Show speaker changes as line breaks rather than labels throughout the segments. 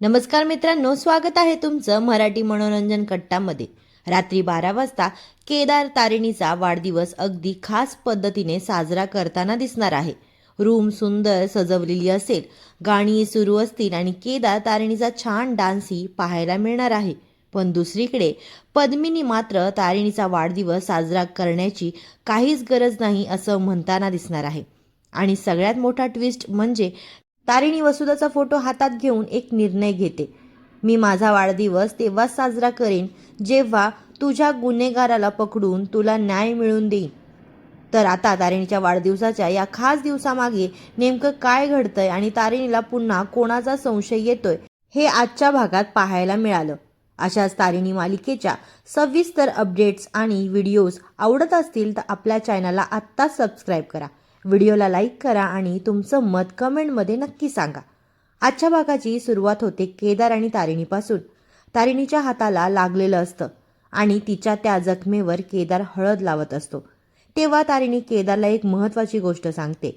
नमस्कार मित्रांनो, स्वागत आहे तुमचं मराठी मनोरंजन कट्टामध्ये। रात्री 12 वाजता केदार तारिणीचा वाढदिवस अगदी खास पद्धतीने साजरा करताना दिसणार आहे। रूम सुंदर सजवलेली असेल, गाणी सुरू असतील आणि केदार तारिणीचा छान डान्सही पाहायला मिळणार आहे। पण दुसरीकडे पद्मिनी मात्र तारिणीचा वाढदिवस साजरा करण्याची काहीच गरज नाही असं म्हणताना दिसणार आहे। आणि सगळ्यात मोठा ट्विस्ट म्हणजे तारिणी वसुधाचा फोटो हातात घेऊन एक निर्णय घेते। मी माझा वाढदिवस तेव्हाच साजरा करेन जेव्हा तुझ्या गुन्हेगाराला पकडून तुला न्याय मिळवून देईन। तर आता तारिणीच्या वाढदिवसाच्या या खास दिवसामागे नेमकं काय घडतंय आणि तारिणीला पुन्हा कोणाचा संशय येतोय हे आजच्या भागात पाहायला मिळालं। अशाच तारिणी मालिकेच्या सविस्तर अपडेट्स आणि व्हिडिओज आवडत असतील तर आपल्या चॅनलला आत्ताच सबस्क्राईब करा, व्हिडिओला लाईक करा आणि तुमचं मत कमेंटमध्ये नक्की सांगा। आजच्या भागाची सुरुवात होते केदार आणि तारिणीपासून। तारिणीच्या हाताला लागलेलं असतं आणि तिच्या त्या जखमेवर केदार हळद लावत असतो। तेव्हा तारिणी केदारला एक महत्त्वाची गोष्ट सांगते।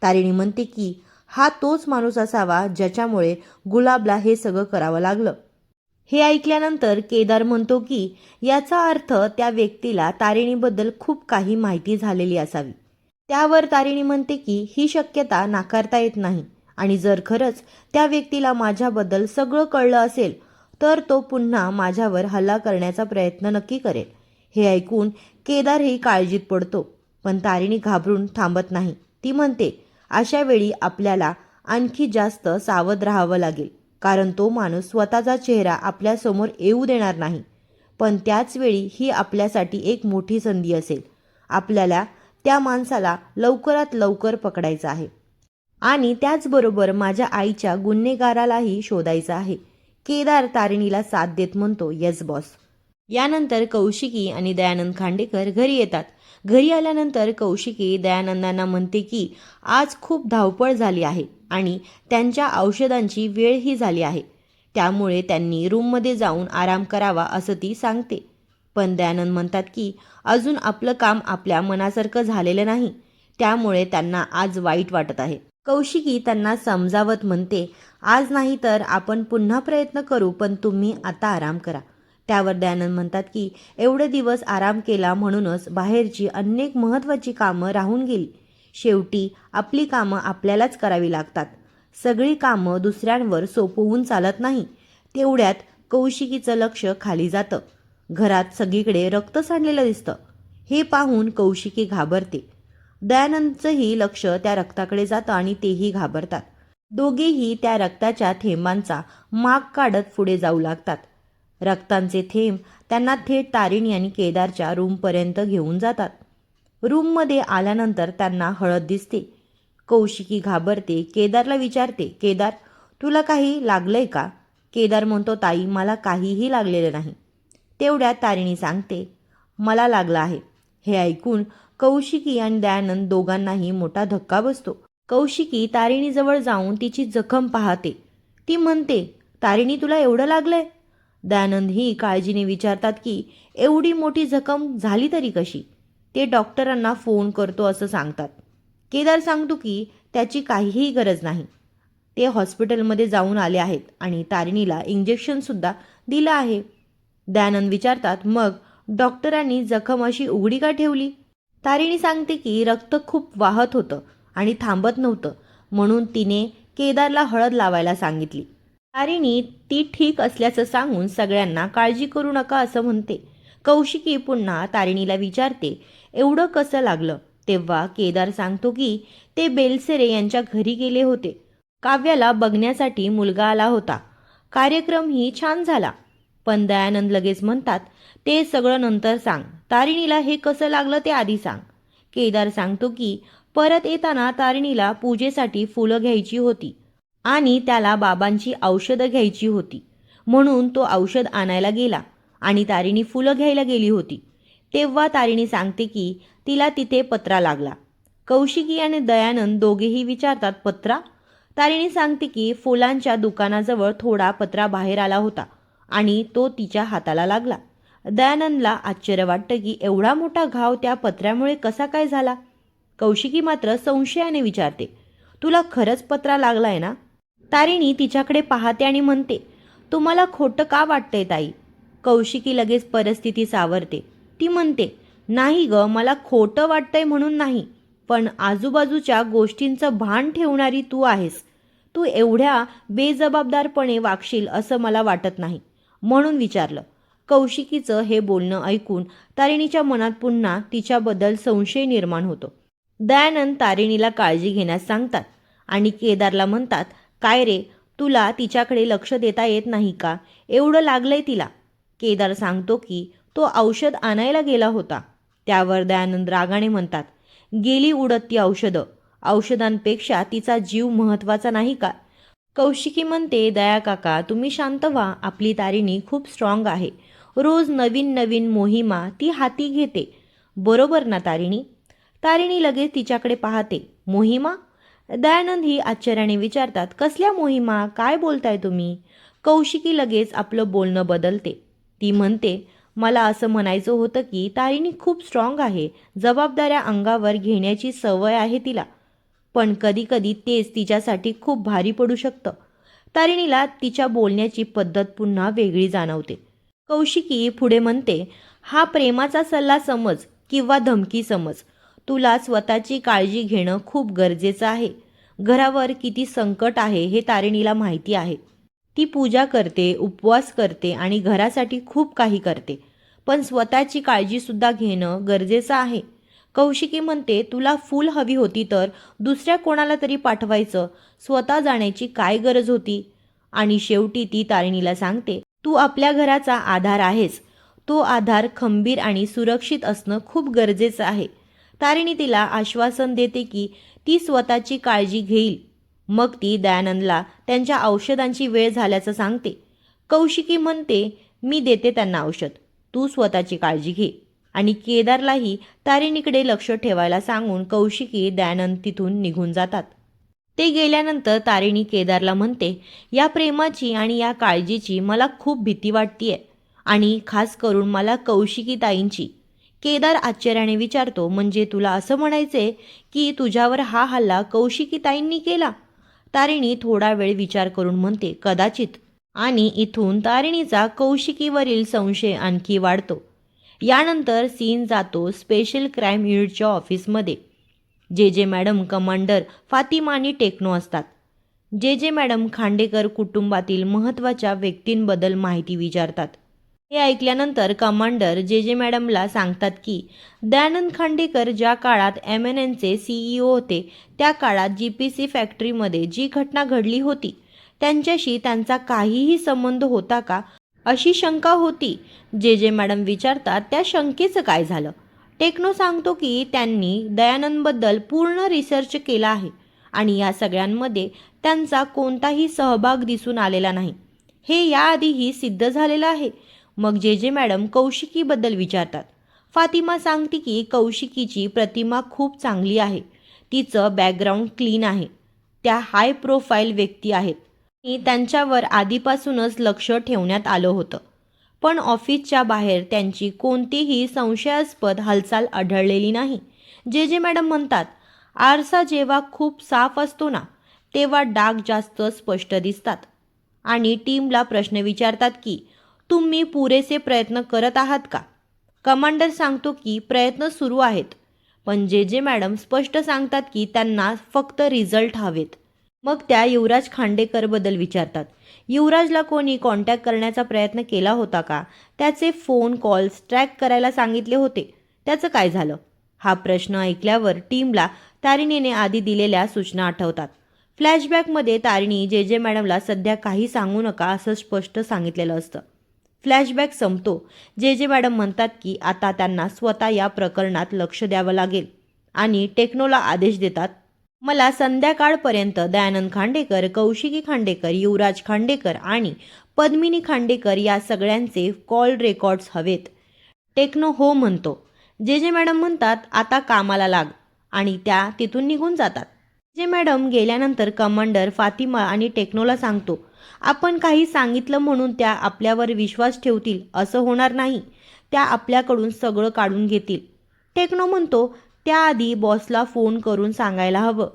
तारिणी म्हणते की हा तोच माणूस असावा ज्याच्यामुळे गुलाबला हे सगळं करावं लागलं। हे ऐकल्यानंतर केदार म्हणतो की याचा अर्थ त्या व्यक्तीला तारिणीबद्दल खूप काही माहिती झालेली असावी। त्यावर तारिणी म्हणते की ही शक्यता नाकारता येत नाही आणि जर खरंच त्या व्यक्तीला माझ्याबद्दल सगळं कळलं असेल तर तो पुन्हा माझ्यावर हल्ला करण्याचा प्रयत्न नक्की करेल। हे ऐकून केदारही काळजीत पडतो, पण तारिणी घाबरून थांबत नाही। ती म्हणते अशा वेळी आपल्याला आणखी जास्त सावध राहावं लागेल, कारण तो माणूस स्वतःचा चेहरा आपल्यासमोर येऊ देणार नाही। पण त्याच वेळी ही आपल्यासाठी एक मोठी संधी असेल। आपल्याला त्या माणसाला लवकरात लवकर पकडायचं आहे आणि त्याचबरोबर माझ्या आईच्या गुन्हेगारालाही शोधायचं आहे। केदार तारिणीला साथ देत म्हणतो, येस बॉस। यानंतर कौशिकी आणि दयानंद खांडेकर घरी येतात। घरी आल्यानंतर कौशिकी दयानंदांना म्हणते की आज खूप धावपळ झाली आहे आणि त्यांच्या औषधांची वेळही झाली आहे, त्यामुळे त्यांनी रूममध्ये जाऊन आराम करावा असं ती सांगते। पण दयानंद म्हणतात की अजून आपलं काम आपल्या मनासारखं झालेलं नाही, त्यामुळे त्यांना आज वाईट वाटत आहे। कौशिकी त्यांना समजावत म्हणते, आज नाही तर आपण पुन्हा प्रयत्न करू, पण तुम्ही आता आराम करा। त्यावर दयानंद म्हणतात की एवढे दिवस आराम केला म्हणूनच बाहेरची अनेक महत्त्वाची कामं राहून गेली। शेवटी आपली कामं आपल्यालाच करावी लागतात, सगळी कामं दुसऱ्यांवर सोपवून चालत नाही। तेवढ्यात कौशिकीचं लक्ष खाली जातं। घरात सगळीकडे रक्त सांडलेलं दिसतं। हे पाहून कौशिकी घाबरते। दयानंदचंही लक्ष त्या रक्ताकडे जातं आणि तेही घाबरतात। दोघेही त्या रक्ताच्या थेंबांचा माग काढत पुढे जाऊ लागतात। रक्तांचे थेंब त्यांना थेट तारिणी आणि केदारच्या रूमपर्यंत घेऊन जातात। रूममध्ये आल्यानंतर त्यांना हळद दिसते। कौशिकी घाबरते, केदारला विचारते, केदार तुला काही लागलंय का? केदार म्हणतो, ताई मला काहीही लागलेलं नाही। तेवढ्यात तारिणी सांगते, मला लागलं आहे। हे ऐकून कौशिकी आणि दयानंद दोघांनाही मोठा धक्का बसतो। कौशिकी तारिणीजवळ जाऊन तिची जखम पाहते। ती म्हणते, तारिणी तुला एवढं लागलंय? दयानंद ही काळजीने विचारतात की एवढी मोठी जखम झाली तरी कशी? ते डॉक्टरांना फोन करतो असं सांगतात। केदार सांगतो की त्याची काहीही गरज नाही, ते हॉस्पिटलमध्ये जाऊन आले आहेत आणि तारिणीला इंजेक्शनसुद्धा दिलं आहे। दयानंद विचारतात, मग डॉक्टरांनी जखम अशी उघडी का ठेवली? तारिणी सांगते की रक्त खूप वाहत होतं आणि थांबत नव्हतं, म्हणून तिने केदारला हळद लावायला सांगितली। तारिणी ती ठीक असल्याचं सांगून सगळ्यांना काळजी करू नका असं म्हणते। कौशिकी पुन्हा तारिणीला विचारते, एवढं कसं लागलं? तेव्हा केदार सांगतो की ते बेलसेरे यांच्या घरी गेले होते। काव्याला बघण्यासाठी मुलगा आला होता, कार्यक्रमही छान झाला। पण दयानंद लगेच म्हणतात, ते सगळं नंतर सांग, तारिणीला हे कसं लागलं ते आधी सांग। केदार सांगतो की परत येताना तारिणीला पूजेसाठी फुलं घ्यायची होती आणि त्याला बाबांची औषधं घ्यायची होती, म्हणून तो औषध आणायला गेला आणि तारिणी फुलं घ्यायला गेली होती। तेव्हा तारिणी सांगते की तिला तिथे पत्रा लागला। कौशिकी आणि दयानंद दोघेही विचारतात, पत्रा? तारिणी सांगते की फुलांच्या दुकानाजवळ थोडा पत्रा बाहेर आला होता आणि तो तिच्या हाताला लागला। दयानंदला आश्चर्य वाटतं की एवढा मोठा घाव त्या पत्र्यामुळे कसा काय झाला? कौशिकी मात्र संशयाने विचारते, तुला खरंच पत्रा लागलाय ना? तारिणी तिच्याकडे पाहते आणि म्हणते, तुम्हाला खोटं का वाटतंय ताई? कौशिकी लगेच परिस्थिती सावरते. ती म्हणते, नाही ग, मला खोटं वाटतंय म्हणून नाही, पण आजूबाजूच्या गोष्टींचं भान ठेवणारी तू आहेस. तू एवढ्या बेजबाबदारपणे वागशील असं मला वाटत नाही, म्हणून विचारलं. कौशिकीचं हे बोलणं ऐकून तारिणीच्या मनात पुन्हा तिच्याबद्दल संशय निर्माण होतो. दयानंद तारिणीला काळजी घेण्यास सांगतात आणि केदारला म्हणतात, काय रे, तुला तिच्याकडे लक्ष देता येत नाही का? एवढं लागलंय तिला. केदार सांगतो की तो औषध आणायला गेला होता. त्यावर दयानंद रागाने म्हणतात, गेली उडत ती औषधं. औषधांपेक्षा तिचा जीव महत्त्वाचा नाही का? कौशिकी म्हणते, दया काका तुम्ही शांत व्हा, आपली तारिणी खूप स्ट्रॉंग आहे. रोज नवीन नवीन मोहिमा ती हाती घेते. बरोबर ना तारिणी? तारिणी लगेच तिच्याकडे पाहते. मोहिमा? दयानंद ही आश्चर्याने विचारतात, कसल्या मोहिमा? काय बोलताय तुम्ही? कौशिकी लगेच आपलं बोलणं बदलते. ती म्हणते, मला असं म्हणायचं होतं की तारिणी खूप स्ट्रॉंग आहे. जबाबदाऱ्या अंगावर घेण्याची सवय आहे तिला. पण कधीकधी तेच तिच्यासाठी खूप भारी पडू शकतं. तारिणीला तिच्या बोलण्याची पद्धत पुन्हा वेगळी जाणवते. कौशिकी पुढे म्हणते, हा प्रेमाचा सल्ला समज किंवा धमकी समज. तुला स्वतःची काळजी घेणं खूप गरजेचं आहे. घरावर किती संकट आहे हे तारिणीला माहिती आहे. ती पूजा करते, उपवास करते आणि घरासाठी खूप काही करते. पण स्वतःची काळजीसुद्धा घेणं गरजेचं आहे. कौशिकी म्हणते, तुला फूल हवी होती तर दुसऱ्या कोणाला तरी पाठवायचं, स्वतः जाण्याची काय गरज होती? आणि शेवटी ती तारिणीला सांगते, तू आपल्या घराचा आधार आहेस. तो आधार खंबीर आणि सुरक्षित असणं खूप गरजेचं आहे. तारिणी तिला आश्वासन देते की ती स्वतःची काळजी घेईल. मग ती दयानंदला त्यांच्या औषधांची वेळ झाल्याचं सांगते. कौशिकी म्हणते, मी देते त्यांना औषध, तू स्वतःची काळजी घे. आणि केदारलाही तारिणीकडे लक्ष ठेवायला सांगून कौशिकी दयानंद तिथून निघून जातात. ते गेल्यानंतर तारिणी केदारला म्हणते, या प्रेमाची आणि या काळजीची मला खूप भीती वाटतीये, आणि खास करून मला कौशिकी ताईंची. केदार आश्चर्याने विचारतो, म्हणजे तुला असं म्हणायचे की तुझ्यावर हा हल्ला कौशिकी ताईंनी केला? तारिणी थोडा वेळ विचार करून म्हणते, कदाचित. आणि इथून तारिणीचा कौशिकीवरील संशय आणखी वाढतो. यानंतर सीन जातो स्पेशल क्राईम युनिटच्या ऑफिसमध्ये. जे मॅडम, कमांडर फातिमा आणि टेक्नो असतात. जे मॅडम खांडेकर कुटुंबातील महत्त्वाच्या व्यक्तींबद्दल माहिती विचारतात. हे ऐकल्यानंतर कमांडर जे मॅडमला सांगतात की दयानंद खांडेकर ज्या काळात MNNचे CEO होते त्या काळात GPC फॅक्टरीमध्ये जी घटना घडली होती त्यांच्याशी त्यांचा काहीही संबंध होता का, अशी शंका होती. जे मॅडम विचारतात, त्या शंकेचं काय झालं? टेक्नो सांगतो की त्यांनी दयानंदबद्दल पूर्ण रिसर्च केला आहे आणि या सगळ्यांमध्ये त्यांचा कोणताही सहभाग दिसून आलेला नाही. हे याआधीही सिद्ध झालेलं आहे. मग जे मॅडम कौशिकीबद्दल विचारतात. फातिमा सांगते की कौशिकीची प्रतिमा खूप चांगली आहे. तिचं बॅकग्राऊंड क्लीन आहे. त्या हाय प्रोफाईल व्यक्ती आहेत आणि त्यांच्यावर आधीपासूनच लक्ष ठेवण्यात आलं होतं. पण ऑफिसच्या बाहेर त्यांची कोणतीही संशयास्पद हालचाल आढळलेली नाही. जे मॅडम म्हणतात, आरसा जेव्हा खूप साफ असतो ना, तेव्हा डाग जास्त स्पष्ट दिसतात. आणि टीमला प्रश्न विचारतात की तुम्ही पुरेसे प्रयत्न करत आहात का? कमांडर सांगतो की प्रयत्न सुरू आहेत. पण जे मॅडम स्पष्ट सांगतात की त्यांना फक्त रिझल्ट हवेत. मग त्या युवराज खांडेकरबद्दल विचारतात. युवराजला कोणी कॉन्टॅक्ट करण्याचा प्रयत्न केला होता का? त्याचे फोन कॉल्स ट्रॅक करायला सांगितले होते, त्याचं काय झालं? हा प्रश्न ऐकल्यावर टीमला तारिणीने आधी दिलेल्या सूचना आठवतात. फ्लॅशबॅकमध्ये तारिणी जे मॅडमला सध्या काही सांगू नका असं स्पष्ट सांगितलेलं असतं. फ्लॅशबॅक संपतो. जे मॅडम म्हणतात की आता त्यांना स्वतः या प्रकरणात लक्ष द्यावं लागेल आणि टेक्नोला आदेश देतात, मला संध्याकाळपर्यंत दयानंद खांडेकर, कौशिकी खांडेकर, युवराज खांडेकर आणि पद्मिनी खांडेकर या सगळ्यांचे कॉल रेकॉर्ड्स हवेत. टेक्नो हो म्हणतो. जे मॅडम म्हणतात, आता कामाला लाग, आणि त्या तिथून निघून जातात. जे मॅडम गेल्यानंतर कमांडर फातिमा आणि टेक्नोला सांगतो, आपण काही सांगितलं म्हणून त्या आपल्यावर विश्वास ठेवतील असं होणार नाही. त्या आपल्याकडून सगळं काढून घेतील. टेक्नो म्हणतो, त्याआधी बॉसला फोन करून सांगायला हवं.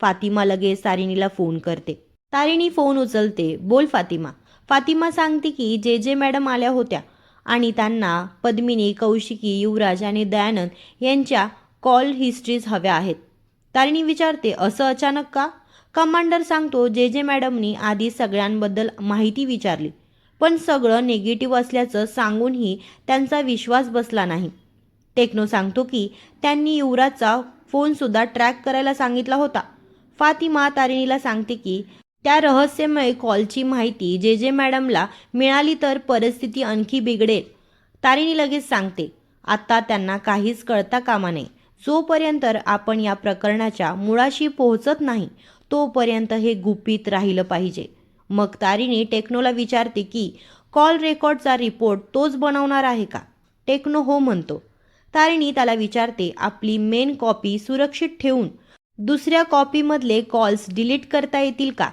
फातिमा लगेच तारिणीला फोन करते. तारिणी फोन उचलते. बोल फातिमा. फातिमा सांगते की जे जे मॅडम आल्या होत्या आणि त्यांना पद्मिनी, कौशिकी, युवराज आणि दयानंद यांच्या कॉल हिस्ट्रीज हव्या आहेत. तारिणी विचारते, असं अचानक का? कमांडर सांगतो, जे जे मॅडमनी आधी सगळ्यांबद्दल माहिती विचारली, पण सगळं निगेटिव्ह असल्याचं सांगूनही त्यांचा विश्वास बसला नाही. टेक्नो सांगतो की त्यांनी युवराजचा फोनसुद्धा ट्रॅक करायला सांगितला होता. फातिमा तारिणीला सांगते की त्या रहस्यमय कॉलची माहिती जे जे मॅडमला मिळाली तर परिस्थिती आणखी बिघडेल. तारिणी लगेच सांगते, आता त्यांना काहीच कळता कामा नये. जोपर्यंत आपण या प्रकरणाच्या मुळाशी पोहोचत नाही तोपर्यंत हे गुपित राहिलं पाहिजे. मग तारिणी टेक्नोला विचारते की कॉल रेकॉर्डचा रिपोर्ट तोच बनवणार आहे का? टेक्नो हो म्हणतो. तारिणी त्याला विचारते, आपली मेन कॉपी सुरक्षित ठेवून दुसऱ्या कॉपीमधले कॉल्स डिलीट करता येतील का?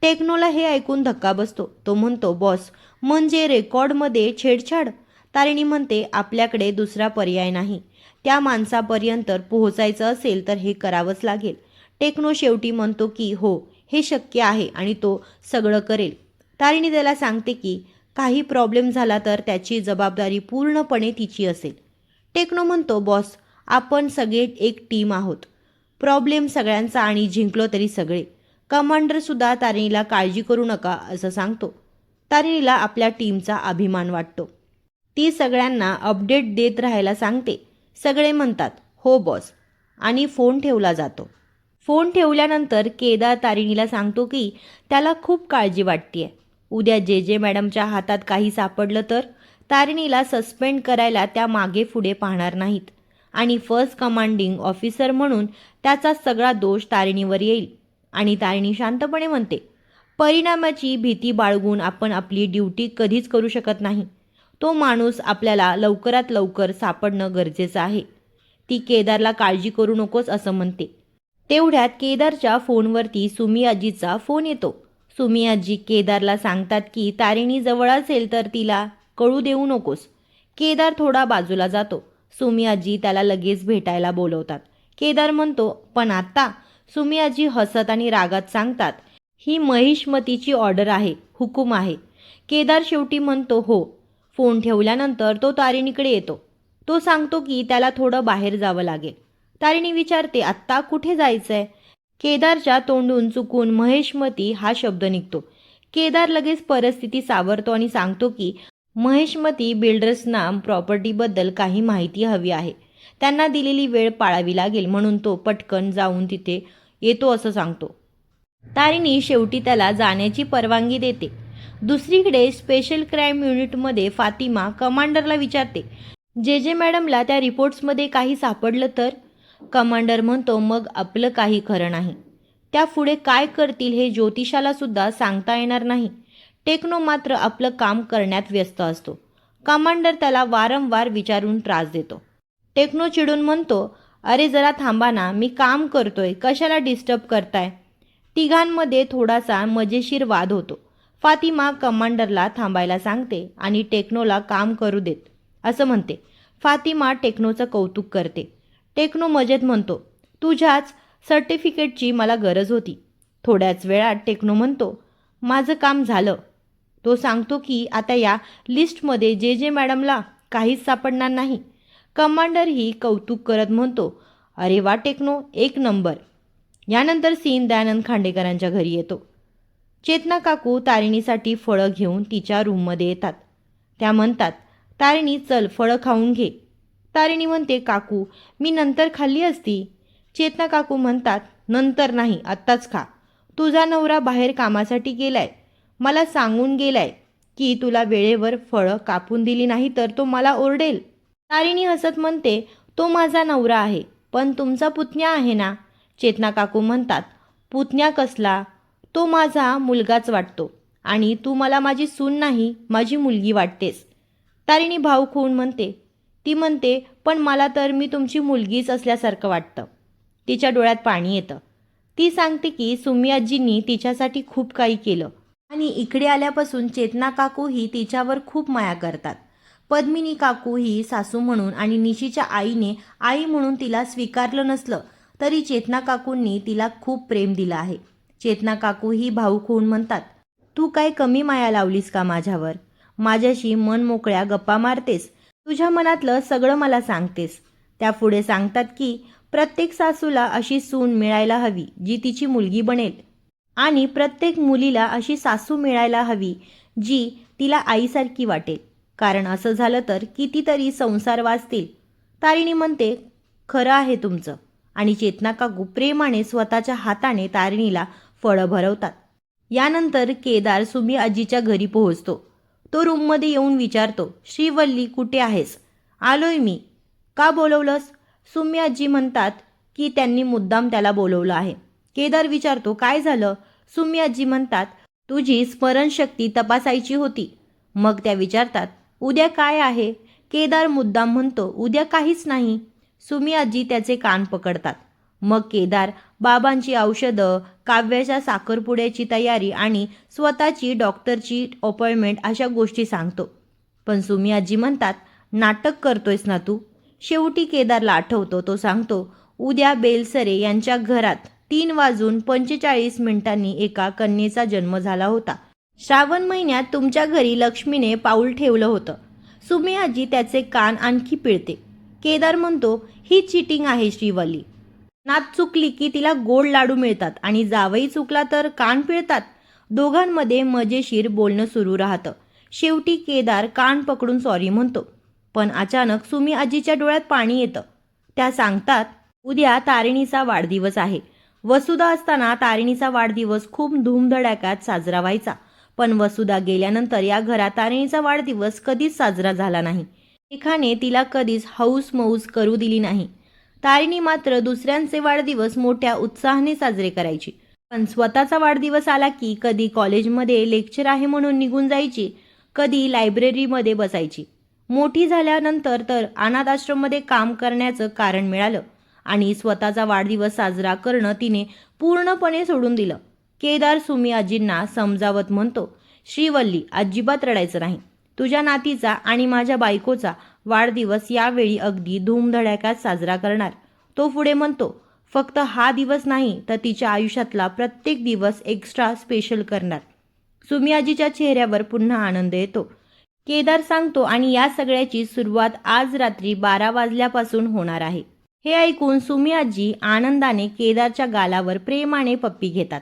टेक्नोला हे ऐकून धक्का बसतो. तो म्हणतो, बॉस, म्हणजे रेकॉर्डमध्ये छेडछाड? तारिणी म्हणते, आपल्याकडे दुसरा पर्याय नाही. त्या माणसापर्यंत पोहोचायचं असेल तर हे करावंच लागेल. टेक्नो शेवटी म्हणतो की हो, हे शक्य आहे आणि तो सगळं करेल. तारिणी त्याला सांगते की काही प्रॉब्लेम झाला तर त्याची जबाबदारी पूर्णपणे तिची असेल. टेक्नो म्हणतो, बॉस, आपण सगळे एक टीम आहोत. प्रॉब्लेम सगळ्यांचा आणि जिंकलो तरी सगळे. कमांडरसुद्धा तारिणीला काळजी करू नका असं सांगतो. तारिणीला आपल्या टीमचा अभिमान वाटतो. ती सगळ्यांना अपडेट देत राहायला सांगते. सगळे म्हणतात, हो बॉस, आणि फोन ठेवला जातो. फोन ठेवल्यानंतर केदार तारिणीला सांगतो की त्याला खूप काळजी वाटतेय. उद्या जे जे मॅडमच्या हातात काही सापडलं तर तारिणीला सस्पेंड करायला त्या मागे पुढे पाहणार नाहीत आणि फर्स्ट कमांडिंग ऑफिसर म्हणून त्याचा सगळा दोष तारिणीवर येईल. आणि तारिणी शांतपणे म्हणते, परिणामाची भीती बाळगून आपण आपली ड्युटी कधीच करू शकत नाही. तो माणूस आपल्याला लवकरात लवकर सापडणं गरजेचं आहे. ती केदारला काळजी करू नकोस असं म्हणते. तेवढ्यात केदारच्या फोनवरती सुमी आजीचा फोन येतो. सुमी आजी केदारला सांगतात की तारिणी जवळ असेल तर तिला कळू देऊ नकोस. केदार थोडा बाजूला जातो. सुमी आजी त्याला लगेच भेटायला बोलवतात. केदार म्हणतो, पण आता? सुमी आजी हसत आणि रागात सांगतात, ही महिष्मतीची ऑर्डर आहे, हुकूम आहे. केदार शेवटी म्हणतो, हो. फोन ठेवल्यानंतर तो तारिणीकडे येतो. तो सांगतो की त्याला थोडं बाहेर जावं लागेल. तारिणी विचारते, आत्ता कुठे जायचंय? केदारच्या तोंडून चुकून महेशमती हा शब्द निघतो. केदार लगेच परिस्थिती सावरतो आणि सांगतो की महेशमती बिल्डर्सना प्रॉपर्टीबद्दल काही माहिती हवी आहे. त्यांना दिलेली वेळ पाळावी लागेल म्हणून तो पटकन जाऊन तिथे येतो असं सांगतो. तारिणी शेवटी त्याला जाण्याची परवानगी देते. दुसरीकडे स्पेशल क्राईम युनिटमध्ये फातिमा कमांडरला विचारते, जे जे मॅडमला त्या रिपोर्ट्समध्ये काही सापडलं तर? कमांडर म्हणतो, मग आपलं काही खरं नाही. त्या पुढे काय करतील हे ज्योतिषाला सुद्धा सांगता येणार नाही. टेक्नो मात्र आपलं काम करण्यात व्यस्त असतो. कमांडर त्याला वारंवार विचारून त्रास देतो. टेक्नो चिडून म्हणतो, अरे जरा थांबा ना, मी काम करतोय, कशाला डिस्टर्ब करताय? तिघांमध्ये थोडासा मजेशीर वाद होतो. फातिमा कमांडरला थांबायला सांगते आणि टेक्नोला काम करू देत असं म्हणते. फातिमा टेक्नोचं कौतुक करते. टेक्नो मजेत म्हणतो, तुझ्याच सर्टिफिकेटची मला गरज होती. थोड्याच वेळात टेक्नो म्हणतो, माझं काम झालं. तो सांगतो की आता या लिस्टमध्ये जे जे मॅडमला काहीच सापडणार नाही. कमांडर ही कौतुक करत म्हणतो, अरे वा टेक्नो, एक नंबर. यानंतर सीन दयानंद खांडेकरांच्या घरी येतो. चेतना काकू तारिणीसाठी फळं घेऊन तिच्या रूममध्ये येतात. त्या म्हणतात, तारिणी चल फळं खाऊन घे. तारिणी म्हणते, काकू मी नंतर खाल्ली असती. चेतना काकू म्हणतात, नंतर नाही, आत्ताच खा. तुझा नवरा बाहेर कामासाठी गेलाय. मला सांगून गेलाय की तुला वेळेवर फळं कापून दिली नाही तर तो मला ओरडेल. तारिणी हसत म्हणते, तो माझा नवरा आहे, पण तुमचा पुतण्या आहे ना. चेतना काकू म्हणतात, पुतण्या कसला? तो माझा मुलगाच वाटतो आणि तू मला माझी सून नाही, माझी मुलगी वाटतेस. तारिणी भावूक होऊन म्हणते, ती म्हणते, पण मला तर मी तुमची मुलगीच असल्यासारखं वाटतं. तिच्या डोळ्यात पाणी येतं. ती सांगते की सुमी आजींनी तिच्यासाठी खूप काही केलं आणि इकडे आल्यापासून चेतना काकूही तिच्यावर खूप माया करतात. पद्मिनी काकू ही सासू म्हणून आणि निशीच्या आईने आई म्हणून तिला स्वीकारलं नसलं तरी चेतना काकूंनी तिला खूप प्रेम दिलं आहे. चेतना काकूही भाऊक होऊन म्हणतात, तू काय कमी माया लावलीस का माझ्यावर? माझ्याशी मन मोकळ्या गप्पा मारतेस, तुझ्या मनातलं सगळं मला सांगतेस. त्या पुढे सांगतात की प्रत्येक सासूला अशी सून मिळायला हवी जी तिची मुलगी बनेल आणि प्रत्येक मुलीला अशी सासू मिळायला हवी जी तिला आईसारखी वाटेल. कारण असं झालं तर कितीतरी संसार वाचतील. तारिणी म्हणते, खरं आहे तुमचं. आणि चेतना काकू प्रेमाने स्वतःच्या हाताने तारिणीला फळं भरवतात. यानंतर केदार सुमी आजीच्या घरी पोहोचतो. तो रूममध्ये येऊन विचारतो, श्रीवल्ली कुठे आहेस? आलोय मी. का बोलवलंस? सुमी आजी म्हणतात की त्यांनी मुद्दाम त्याला बोलवलं आहे. केदार विचारतो, काय झालं? सुमी आजी म्हणतात, तुझी स्मरणशक्ती तपासायची होती. मग त्या विचारतात, उद्या काय आहे? केदार मुद्दाम म्हणतो, उद्या काहीच नाही. सुमी आजी त्याचे कान पकडतात. मग केदार बाबांची औषधं, काव्याच्या साखरपुड्याची तयारी आणि स्वतःची डॉक्टरची अपॉइंटमेंट अशा गोष्टी सांगतो. पण सुमी आजी म्हणतात, नाटक करतोयस ना तू? शेवटी केदारला आठवतो. तो सांगतो, उद्या बेलसरे यांच्या घरात 3:45 एका कन्येचा जन्म झाला होता. श्रावण महिन्यात तुमच्या घरी लक्ष्मीने पाऊल ठेवलं होतं. सुमी आजी त्याचे कान आणखी पिळते. केदार म्हणतो, ही चिटिंग आहे श्रीवल्ली. नात चुकली की तिला गोड लाडू मिळतात आणि जावई चुकला तर कान पिळतात. दोघांमध्ये मजेशीर बोलणं सुरू राहतं. शेवटी केदार कान पकडून सॉरी म्हणतो. पण अचानक सुमी आजीच्या डोळ्यात पाणी येतं. त्या सांगतात, उद्या तारिणीचा वाढदिवस आहे. वसुधा असताना तारिणीचा वाढदिवस खूप धूमधडाक्यात साजरा व्हायचा. पण वसुधा गेल्यानंतर या घरात तारिणीचा वाढदिवस कधीच साजरा झाला नाही. रेखाने तिला कधीच हौस मौज करू दिली नाही. तारिणी मात्र दुसऱ्यांचे वाढदिवस मोठ्या उत्साहाने साजरे करायची. पण स्वतःचा वाढदिवस आला की कधी कॉलेजमध्ये लेक्चर आहे म्हणून निघून जायची, कधी लायब्ररीमध्ये बसायची. मोठी झाल्यानंतर तर अनाथ आश्रममध्ये काम करण्याचं कारण मिळालं आणि स्वतःचा वाढदिवस साजरा करणं तिने पूर्णपणे सोडून दिलं. केदार सुमी आजींना समजावत म्हणतो, श्रीवल्ली अजिबात रडायचं नाही. तुझ्या नातीचा आणि माझ्या बायकोचा वाढदिवस यावेळी अगदी धूमधडाक्यात साजरा करणार. तो पुढे म्हणतो, फक्त हा दिवस नाही तर तिच्या आयुष्यातला प्रत्येक दिवस एक्स्ट्रा स्पेशल करणार. सुमी आजीच्या चेहऱ्यावर पुन्हा आनंद येतो. केदार सांगतो, आणि या सगळ्याची सुरुवात आज रात्री 12 वाजल्यापासून होणार आहे. हे ऐकून सुमी आजी आनंदाने केदारच्या गालावर प्रेमाने पप्पी घेतात.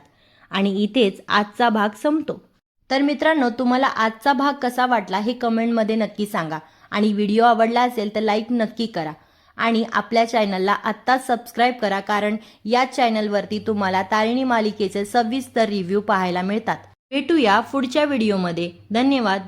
आणि इथेच आजचा भाग संपतो. तर मित्रांनो, तुम्हाला आजचा भाग कसा वाटला हे कमेंटमध्ये नक्की सांगा. आणि व्हिडिओ आवडला असेल तर लाईक नक्की करा. आणि आपल्या चॅनलला आत्ताच सबस्क्राईब करा, कारण या चॅनलवरती तुम्हाला तारिणी मालिकेचे सविस्तर रिव्ह्यू पाहायला मिळतात. भेटूया पुढच्या व्हिडिओमध्ये. धन्यवाद.